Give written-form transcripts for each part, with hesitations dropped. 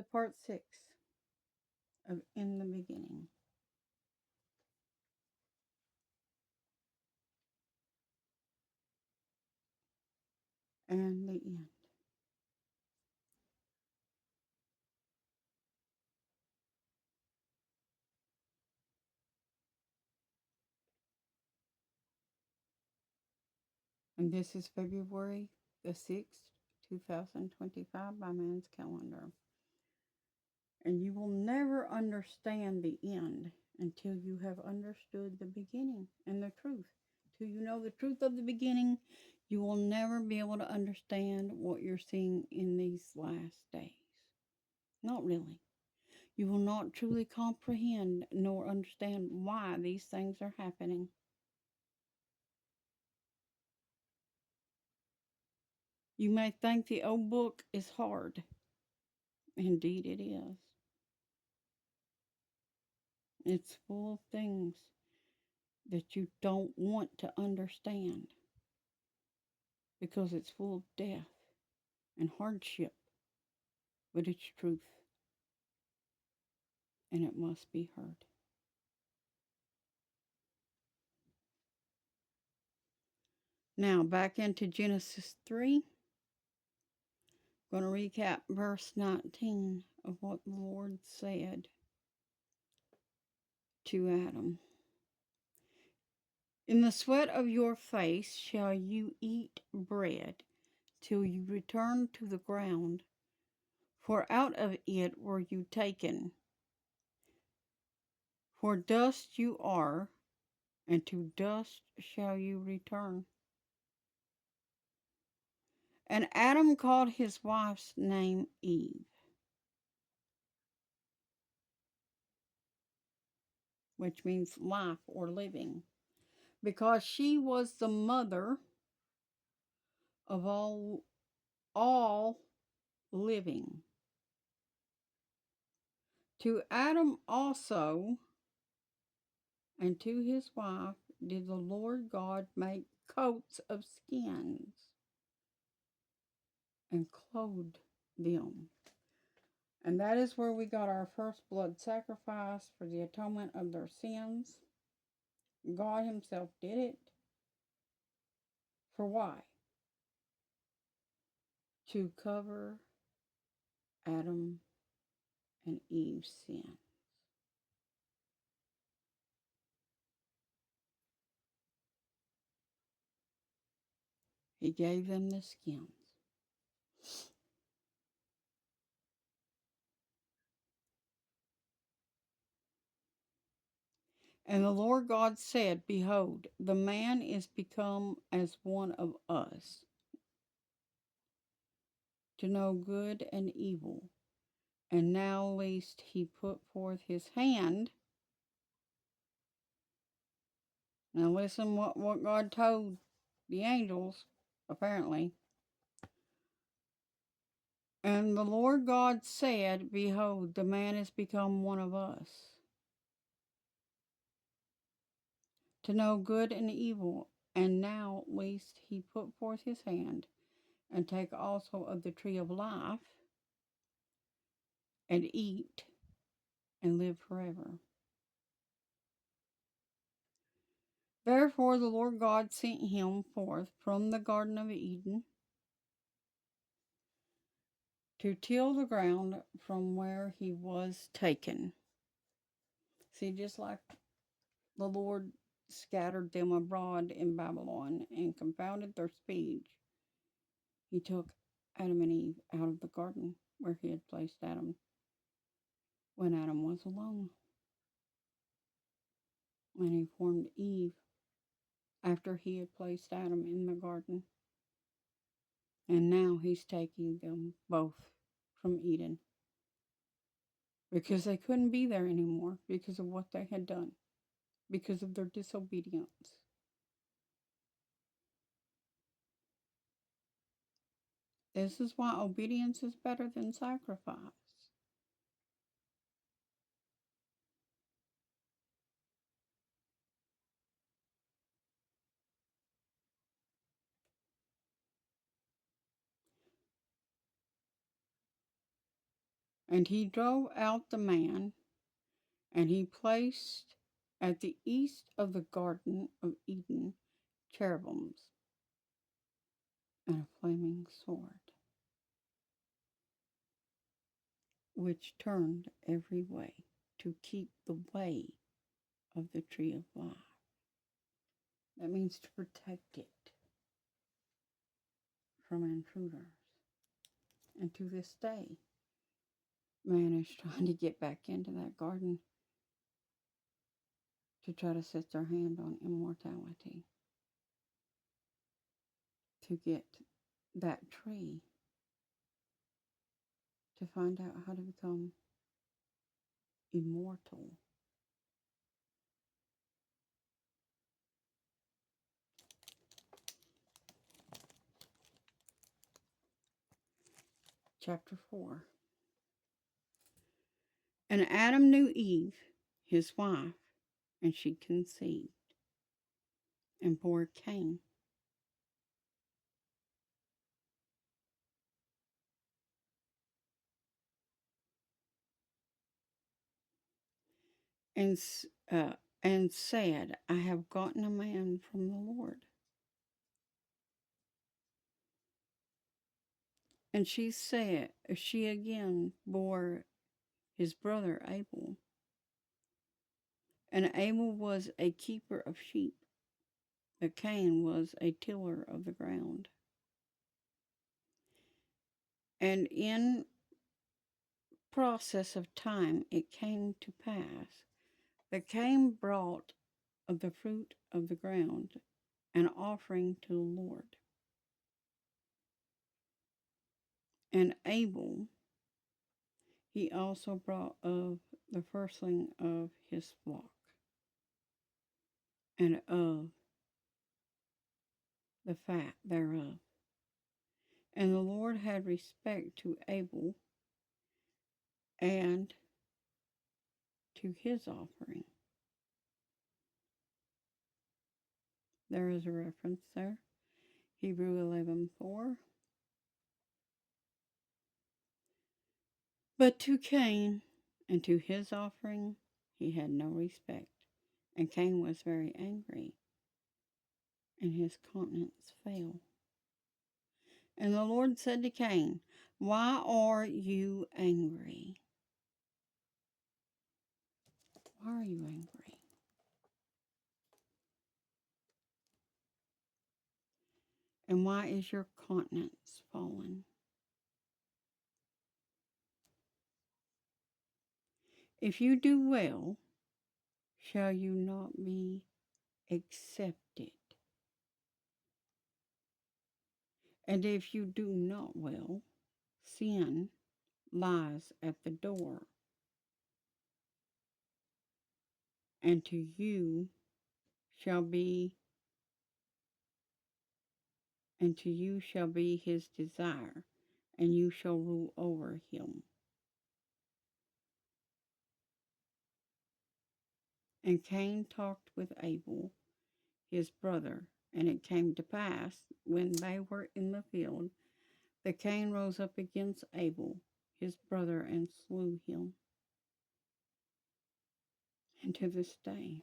to part 6 of In the Beginning and the End. And this is February the 6th, 2025 by man's calendar. And you will never understand the end until you have understood the beginning and the truth. Till you know the truth of the beginning, you will never be able to understand what you're seeing in these last days. Not really. You will not truly comprehend nor understand why these things are happening. You may think the old book is hard. Indeed, it is. It's full of things that you don't want to understand because it's full of death and hardship, but it's truth and it must be heard. Now, back into Genesis 3. I'm going to recap verse 19 of what the Lord said to Adam. In the sweat of your face shall you eat bread till you return to the ground, for out of it were you taken. For dust you are, and to dust shall you return. And Adam called his wife's name Eve, which means life or living, because she was the mother of all living. To Adam also and to his wife did the Lord God make coats of skins and clothed them. And that is where we got our first blood sacrifice for the atonement of their sins. God himself did it. For why? To cover Adam and Eve's sin. He gave them the skins. And the Lord God said, behold, the man is become as one of us, to know good and evil. And now lest he put forth his hand. Now listen what God told the angels, apparently. And the Lord God said, behold, the man is become one of us, to know good and evil. And now lest he put forth his hand, and take also of the tree of life, and eat, and live forever. Therefore the Lord God sent him forth from the Garden of Eden to till the ground from where he was taken. See, just like the Lord scattered them abroad in Babylon and confounded their speech, he took Adam and Eve out of the garden where he had placed Adam when Adam was alone. And he formed Eve after he had placed Adam in the garden. And now he's taking them both from Eden because they couldn't be there anymore because of what they had done, because of their disobedience. This is why obedience is better than sacrifice. And he drove out the man, and he placed at the east of the Garden of Eden cherubims and a flaming sword, which turned every way to keep the way of the tree of life. That means to protect it from intruders. And to this day, man is trying to get back into that garden to try to set their hand on immortality, to get that tree, to find out how to become immortal. Chapter 4. And Adam knew Eve, his wife, and she conceived and bore Cain. And, and said, I have gotten a man from the Lord. And she again bore his brother Abel. And Abel was a keeper of sheep, but Cain was a tiller of the ground. And in process of time it came to pass that Cain brought of the fruit of the ground an offering to the Lord. And Abel he also brought of the firstling of his flock, and of the fat thereof. And the Lord had respect to Abel and to his offering. There is a reference there. Hebrew 11:4. But to Cain and to his offering he had no respect. And Cain was very angry, and his countenance fell. And the Lord said to Cain, why are you angry? Why are you angry? And why is your countenance fallen? If you do well, shall you not be accepted? And if you do not well, sin lies at the door, and to you shall be his desire, and you shall rule over him. And Cain talked with Abel, his brother, and it came to pass, when they were in the field, that Cain rose up against Abel, his brother, and slew him. And to this day,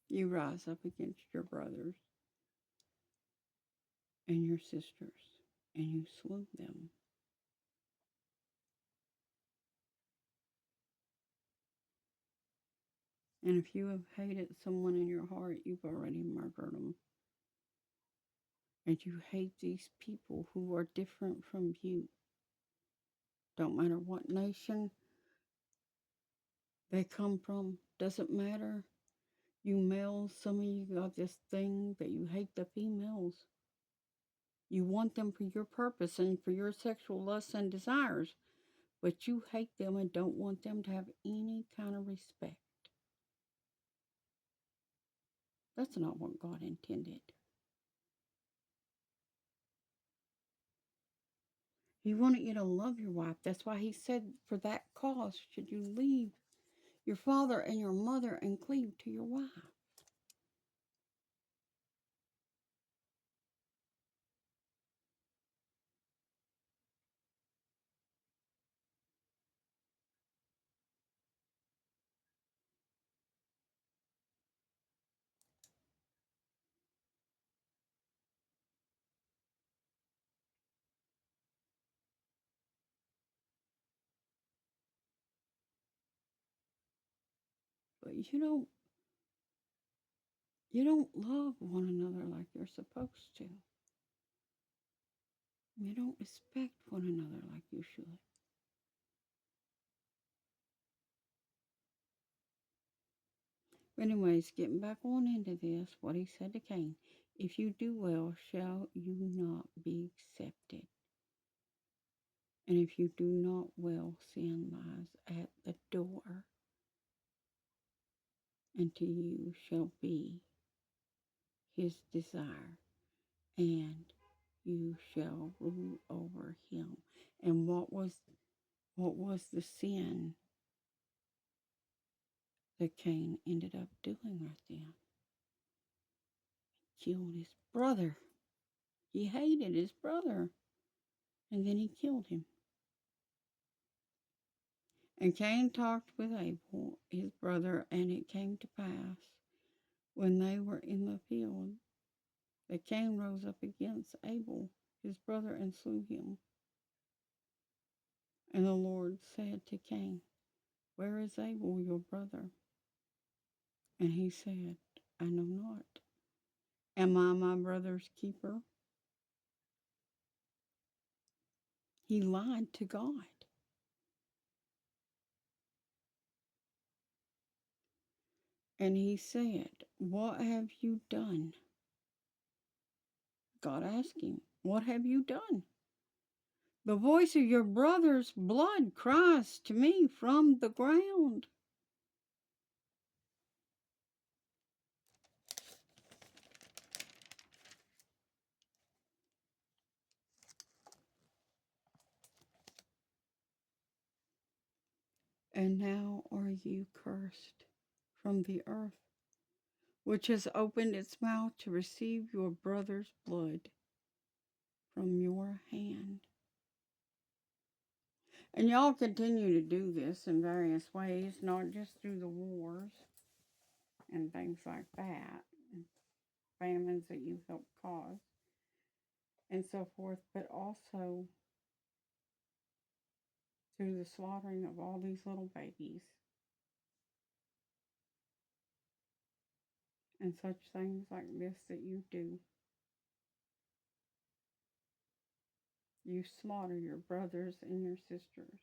you rise up against your brothers and your sisters, and you slew them. And if you have hated someone in your heart, you've already murdered them. And you hate these people who are different from you. Don't matter what nation they come from, doesn't matter. You males, some of you got this thing that you hate the females. You want them for your purpose and for your sexual lusts and desires, but you hate them and don't want them to have any kind of respect. That's not what God intended. He wanted you to love your wife. That's why he said, for that cause should you leave your father and your mother and cleave to your wife. but you don't love one another like you're supposed to. You don't respect one another like you should. But anyways, getting back on into this, what he said to Cain, if you do well, shall you not be accepted? And if you do not well, sin lies at the door, and to you shall be his desire, and you shall rule over him. And what was the sin that Cain ended up doing right then? Killed his brother. He hated his brother, and then he killed him. And Cain talked with Abel, his brother, and it came to pass, when they were in the field, that Cain rose up against Abel, his brother, and slew him. And the Lord said to Cain, where is Abel, your brother? And he said, I know not. Am I my brother's keeper? He lied to God. And he said, what have you done? God asked him, what have you done? The voice of your brother's blood cries to me from the ground. And now are you cursed from the earth, which has opened its mouth to receive your brother's blood from your hand. And y'all continue to do this in various ways, not just through the wars and things like that, and famines that you helped cause, and so forth, but also through the slaughtering of all these little babies and such things like this that you do. You slaughter your brothers and your sisters.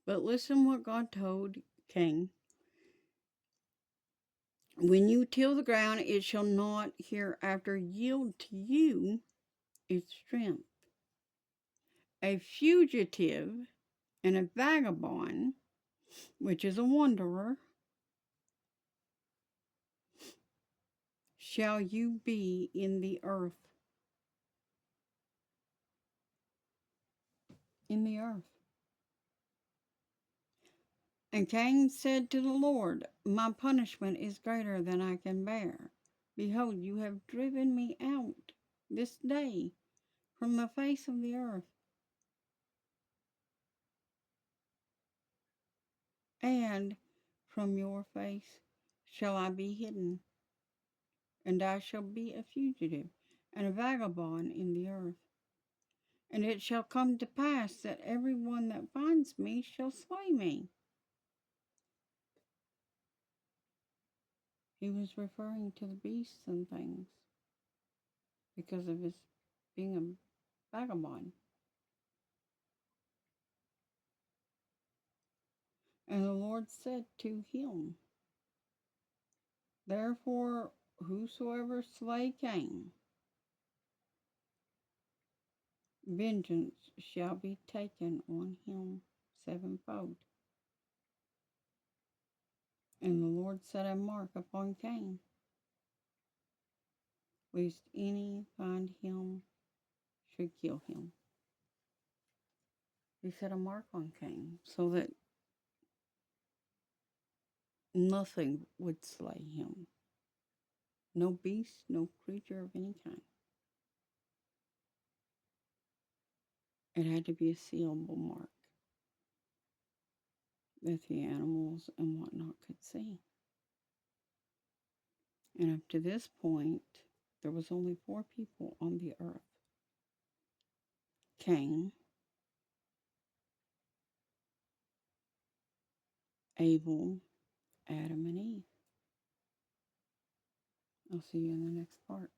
But listen what God told Cain. When you till the ground, it shall not hereafter yield to you its strength. A fugitive and a vagabond, which is a wanderer, shall you be in the earth. In the earth. And Cain said to the Lord, my punishment is greater than I can bear. Behold, you have driven me out this day from the face of the earth. And from your face shall I be hidden, and I shall be a fugitive and a vagabond in the earth. And it shall come to pass that every one that finds me shall slay me. He was referring to the beasts and things because of his being a vagabond. And the Lord said to him, therefore, whosoever slay Cain, vengeance shall be taken on him sevenfold. And the Lord set a mark upon Cain, lest any find him should kill him. He set a mark on Cain so that nothing would slay him. No beast, no creature of any kind. It had to be a sealable mark. that the animals and whatnot could see. And up to this point, there was only 4 people on the earth: Cain, Abel, Adam, and Eve. I'll see you in the next part.